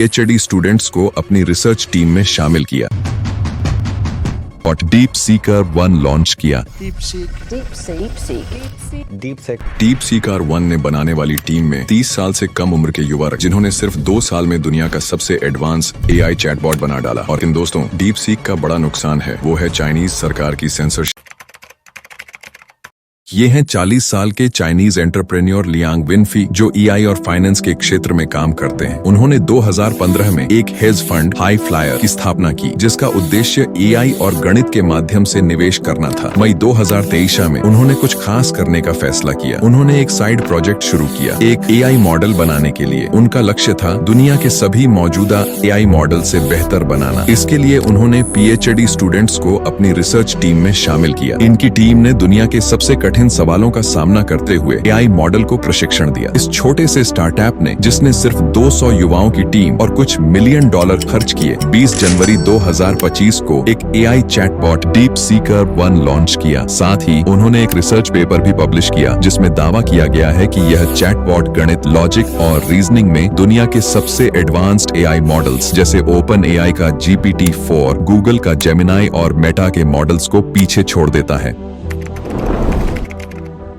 PhD students को अपनी research team में शामिल किया और डीप सीकर 1 लॉन्च किया। डीप सीकर 1 ने बनाने वाली टीम में 30 साल से कम उम्र के युवा जिन्होंने सिर्फ 2 साल में दुनिया का सबसे एडवांस AI चैटबॉट बना डाला। और इन दोस्तों, डीप सीक का बड़ा नुकसान है, वो है चाइनीज सरकार की सेंसरशिप। ये हैं 40 साल के चाइनीज एंटरप्रेन्योर लियांग विनफी, जो EI और फाइनेंस के क्षेत्र में काम करते हैं। उन्होंने 2015 में एक हेज फंड हाई फ्लायर की स्थापना की, जिसका उद्देश्य AI और गणित के माध्यम से निवेश करना था। मई 2023 में उन्होंने कुछ खास करने का फैसला किया। उन्होंने एक साइड प्रोजेक्ट शुरू किया, एक AI मॉडल बनाने के लिए। उनका लक्ष्य था दुनिया के सभी मौजूदा AI मॉडल से बेहतर बनाना। इसके लिए उन्होंने PhD स्टूडेंट्स को अपनी रिसर्च टीम में शामिल किया। इनकी टीम ने दुनिया के सबसे कठिन सवालों का सामना करते हुए AI मॉडल को प्रशिक्षण दिया। इस छोटे से स्टार्टअप ने, जिसने सिर्फ 200 युवाओं की टीम और कुछ $1 मिलियन खर्च किए, 20 जनवरी 2025 को एक AI chatbot deep Sikar 1 launch किया। साथ ही उन्होंने एक रिसर्च पेपर भी पब्लिश किया, जिसमें दावा किया गया है कि यह चैटबॉट गणित, लॉजिक और रीजनिंग में दुनिया के सबसे एडवांस्ड AI मॉडल्स जैसे ओपन AI का GPT-4, गूगल का जेमिनाई और मेटा के मॉडल्स को पीछे छोड़ देता है।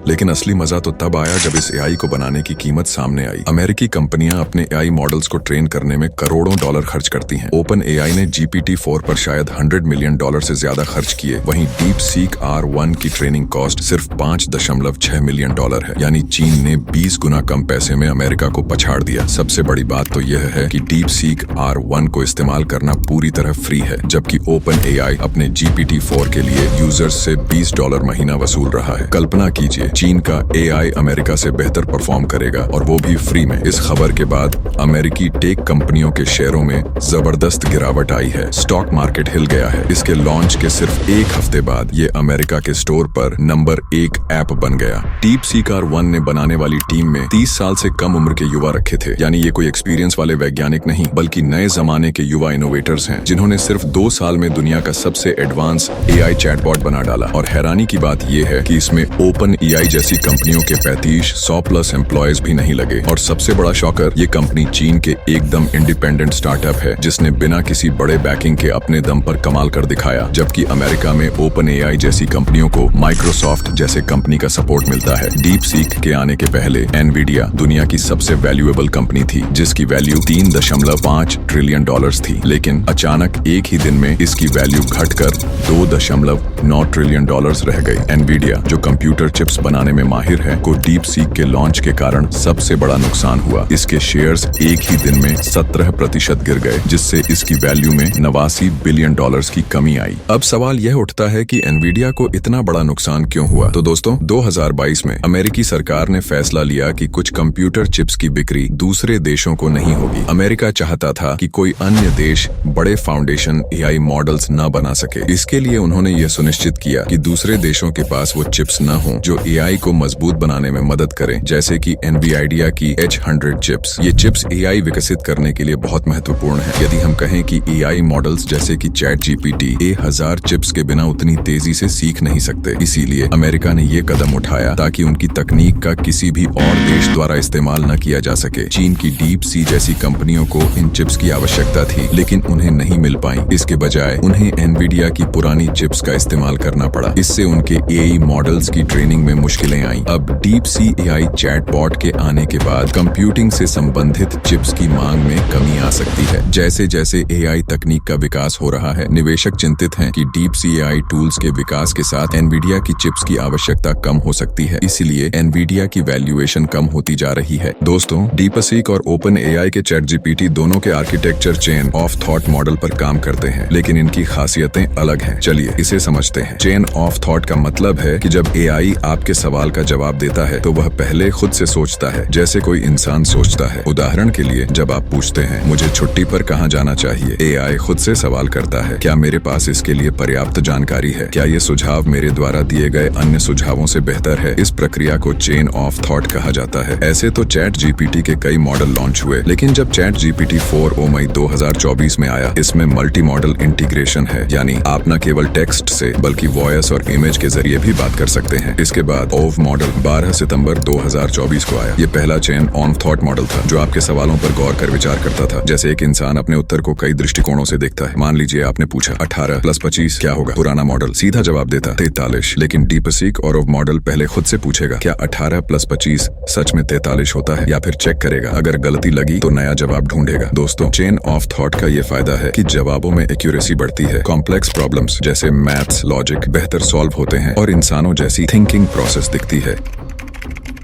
लेकिन असली मजा तो तब आया जब इस AI को बनाने की कीमत सामने आई। अमेरिकी कंपनियां अपने AI मॉडल्स को ट्रेन करने में करोड़ों डॉलर खर्च करती हैं। ओपन AI ने GPT-4 पर शायद $100 मिलियन से ज्यादा खर्च किए। वहीं डीप सीक R1 की ट्रेनिंग कॉस्ट सिर्फ $5.6 मिलियन है, यानी चीन ने 20 गुना कम पैसे में अमेरिका को पछाड़ दिया। सबसे बड़ी बात तो यह है कि डीप सीक R1 को इस्तेमाल करना पूरी तरह फ्री है, जबकि ओपन AI अपने GPT-4 के लिए यूजर्स से $20 महीना वसूल रहा है। कल्पना कीजिए, चीन का AI अमेरिका से बेहतर परफॉर्म करेगा, और वो भी फ्री में। इस खबर के बाद अमेरिकी टेक कंपनियों के शेयरों में जबरदस्त गिरावट आई है। स्टॉक मार्केट हिल गया है। इसके लॉन्च के सिर्फ 1 हफ्ते बाद ये अमेरिका के स्टोर पर नंबर 1 ऐप बन गया। डीप सीकर 1 ने बनाने वाली टीम में 30 साल से कम उम्र के युवा रखे थे, यानी ये कोई एक्सपीरियंस वाले वैज्ञानिक नहीं, बल्कि नए जमाने के युवा इनोवेटर्स हैं, जिन्होंने सिर्फ 2 साल में दुनिया का सबसे एडवांस AI चैटबॉट बना डाला। और हैरानी की बात यह है कि इसमें ओपन AI जैसी कंपनियों के 35-100+ एम्प्लॉयज भी नहीं लगे। और सबसे बड़ा शॉकर, ये कंपनी चीन के एकदम इंडिपेंडेंट स्टार्टअप है, जिसने बिना किसी बड़े बैकिंग के अपने दम पर कमाल कर दिखाया। जबकि अमेरिका में ओपन AI जैसी कंपनियों को माइक्रोसॉफ्ट जैसे कंपनी का सपोर्ट मिलता है। डीप सीक के आने के पहले एनवीडिया दुनिया की सबसे वैल्यूएबल कंपनी थी, जिसकी वैल्यू $3.5 ट्रिलियन थी। लेकिन अचानक एक ही दिन में इसकी वैल्यू घटकर $2.9 ट्रिलियन रह गई। एनवीडिया, जो कंप्यूटर चिप्स बनाने में माहिर है, को डीप सीक के लॉन्च के कारण सबसे बड़ा नुकसान हुआ। इसके शेयर्स एक ही दिन में 17% गिर गए, जिससे इसकी वैल्यू में $89 बिलियन की कमी आई। अब सवाल यह उठता है कि एनवीडिया को इतना बड़ा नुकसान क्यों हुआ? तो दोस्तों, 2022 में अमेरिकी सरकार ने फैसला लिया कि कुछ कंप्यूटर चिप्स की बिक्री दूसरे देशों को नहीं होगी। अमेरिका चाहता था कि कोई अन्य देश बड़े फाउंडेशन AI मॉडल्स न बना सके। इसके लिए उन्होंने यह सुनिश्चित किया कि दूसरे देशों के पास वो चिप्स न हों जो AI को मजबूत बनाने में मदद करें, जैसे कि NVIDIA की H100 चिप्स। ये चिप्स AI विकसित करने के लिए बहुत महत्वपूर्ण है। यदि हम कहें कि AI मॉडल्स जैसे कि ChatGPT 1000 चिप्स के बिना उतनी तेजी से सीख नहीं सकते। इसीलिए अमेरिका ने ये कदम उठाया ताकि उनकी तकनीक का किसी भी और देश द्वारा इस्तेमाल न किया जा सके। चीन की डीप सी जैसी कंपनियों को इन चिप्स की आवश्यकता थी, लेकिन उन्हें नहीं मिल पाई। इसके बजाय उन्हें NVIDIA की पुरानी चिप्स का इस्तेमाल करना पड़ा। इससे उनके AI मॉडल्स की ट्रेनिंग में मुश्किलें आईं। अब डीप सी AI चैटबॉट के आने के बाद कंप्यूटिंग से संबंधित चिप्स की मांग में कमी आ सकती है। जैसे जैसे AI तकनीक का विकास हो रहा है, निवेशक चिंतित हैं कि डीप सी AI टूल्स के विकास के साथ NVIDIA की चिप्स की आवश्यकता कम हो सकती है। इसलिए NVIDIA की वैल्यूएशन कम होती जा रही है। दोस्तों, डीपसीक और ओपन AI के ChatGPT दोनों के architecture chain of thought model पर काम करते हैं, लेकिन इनकी खासियतें अलग हैं। चलिए इसे समझते हैं। चेन ऑफ थॉट का मतलब है कि जब AI आपके सवाल का जवाब देता है तो वह पहले खुद से सोचता है, जैसे कोई इंसान सोचता है। उदाहरण के लिए, जब आप पूछते हैं मुझे छुट्टी पर पर कहाँ जाना चाहिए? एआई खुद से सवाल करता है, क्या मेरे पास इसके लिए पर्याप्त जानकारी है? क्या ये सुझाव मेरे द्वारा दिए गए अन्य सुझावों से बेहतर है? इस प्रक्रिया को चेन ऑफ थॉट कहा जाता है। ऐसे तो चैट जीपीटी के कई मॉडल लॉन्च हुए, लेकिन जब चैट जीपीटी 4 मई 2024 में आया, इसमें मल्टी मॉडल इंटीग्रेशन है, यानी आप न केवल टेक्स्ट से बल्कि वॉयस और इमेज के जरिए भी बात कर सकते हैं। इसके बाद ओव मॉडल 12 सितंबर 2024 को आया। ये पहला चेन ऑन थॉट मॉडल था, जो आपके सवालों पर गौर कर विचार करता था, जैसे एक इंसान अपने उत्तर को कई दृष्टिकोणों से देखता है। मान लीजिए आपने पूछा 18 + 25 क्या होगा? पुराना मॉडल सीधा जवाब देता 43, लेकिन डीपसीक और ओव मॉडल पहले खुद से पूछेगा, क्या 18 + 25 सच में 43 होता है, या फिर चेक करेगा, अगर गलती लगी तो नया जवाब ढूंढेगा। दोस्तों, चेन ऑफ थॉट का ये फायदा है कि जवाबों में एक्यूरेसी बढ़ती है, कॉम्प्लेक्स प्रॉब्लम्स जैसे मैथ्स, लॉजिक बेहतर सॉल्व होते हैं और इंसानों जैसी थिंकिंग प्रोसेस दिखती है।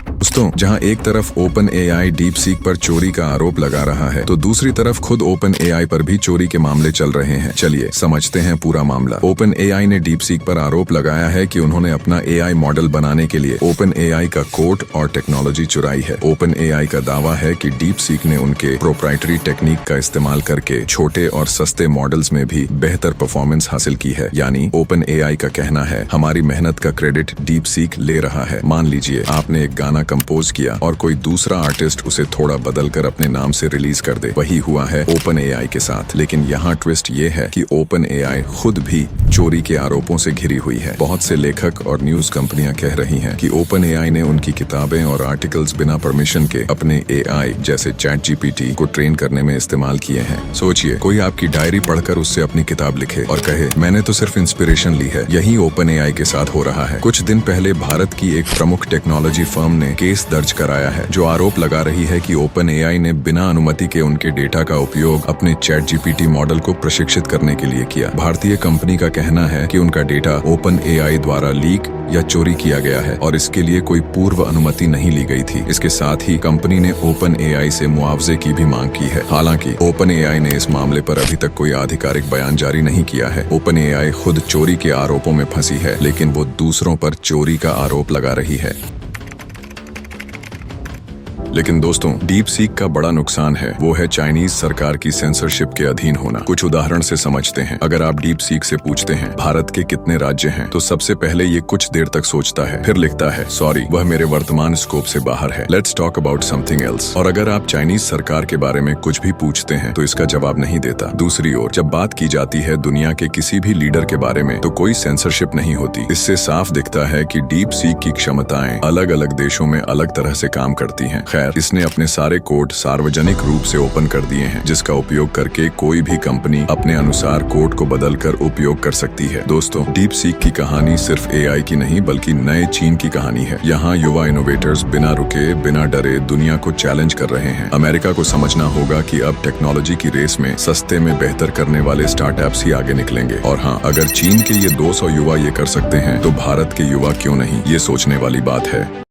दोस्तों, जहां एक तरफ ओपन एआई डीप सीक पर चोरी का आरोप लगा रहा है, तो दूसरी तरफ खुद ओपन एआई पर भी चोरी के मामले चल रहे हैं। चलिए समझते हैं पूरा मामला। ओपन एआई ने डीप सीक पर आरोप लगाया है कि उन्होंने अपना एआई मॉडल बनाने के लिए ओपन एआई का कोड और टेक्नोलॉजी चुराई है। ओपन एआई का दावा है कि डीप सीक ने उनके प्रोप्राइटरी टेक्निक का इस्तेमाल करके छोटे और सस्ते मॉडल्स में भी बेहतर परफॉर्मेंस हासिल की है। यानी ओपन एआई का कहना है, हमारी मेहनत का क्रेडिट डीप सीक ले रहा है। मान लीजिए आपने एक गाना कंपोज किया और कोई दूसरा आर्टिस्ट उसे थोड़ा बदलकर अपने नाम से रिलीज कर दे। वही हुआ है ओपन एआई के साथ। लेकिन यहाँ ट्विस्ट ये है कि ओपन एआई खुद भी चोरी के आरोपों से घिरी हुई है। बहुत से लेखक और न्यूज कंपनियां कह रही हैं कि ओपन एआई ने उनकी किताबें और आर्टिकल्स बिना परमिशन के अपने एआई जैसे चैट जीपीटी को ट्रेन करने में इस्तेमाल किए हैं। सोचिए, कोई आपकी डायरी पढ़कर उससे अपनी किताब लिखे और कहे, मैंने तो सिर्फ इंस्पिरेशन ली है। यही ओपन एआई के साथ हो रहा है। कुछ दिन पहले भारत की एक प्रमुख टेक्नोलॉजी फर्म ने केस दर्ज कराया है, जो आरोप लगा रही है कि ओपन एआई ने बिना अनुमति के उनके डेटा का उपयोग अपने चैट जीपीटी मॉडल को प्रशिक्षित करने के लिए किया। भारतीय कंपनी का कहना है कि उनका डेटा ओपन एआई द्वारा लीक या चोरी किया गया है और इसके लिए कोई पूर्व अनुमति नहीं ली गई थी। इसके साथ ही कंपनी ने ओपन एआई से मुआवजे की भी मांग की है। हालांकि ओपन एआई ने इस मामले पर अभी तक कोई आधिकारिक बयान जारी नहीं किया है। ओपन एआई खुद चोरी के आरोपों में फंसी है, लेकिन वो दूसरों पर चोरी का आरोप लगा रही है। लेकिन दोस्तों, डीप सीक का बड़ा नुकसान है, वो है चाइनीज सरकार की सेंसरशिप के अधीन होना। कुछ उदाहरण से समझते हैं। अगर आप डीप सीक से पूछते हैं भारत के कितने राज्य हैं, तो सबसे पहले ये कुछ देर तक सोचता है, फिर लिखता है, सॉरी, वह मेरे वर्तमान स्कोप से बाहर है, let's talk about something else. और अगर आप चाइनीज सरकार के बारे में कुछ भी पूछते हैं तो इसका जवाब नहीं देता। दूसरी ओर जब बात की जाती है दुनिया के किसी भी लीडर के बारे में, तो कोई सेंसरशिप नहीं होती। इससे साफ दिखता है कि डीप सीक की क्षमताएं अलग अलग देशों में अलग तरह से काम करती हैं। खैर, इसने अपने सारे कोड सार्वजनिक रूप से ओपन कर दिए हैं, जिसका उपयोग करके कोई भी कंपनी अपने अनुसार कोड को बदलकर उपयोग कर सकती है। दोस्तों, डीप सीक की कहानी सिर्फ एआई की नहीं, बल्कि नए चीन की कहानी है। यहाँ युवा इनोवेटर्स बिना रुके, बिना डरे दुनिया को चैलेंज कर रहे हैं। अमेरिका को समझना होगा कि अब टेक्नोलॉजी की रेस में सस्ते में बेहतर करने वाले स्टार्टअप्स ही आगे निकलेंगे। और हाँ, अगर चीन के ये 200 युवा ये कर सकते हैं, तो भारत के युवा क्यों नहीं? ये सोचने वाली बात है।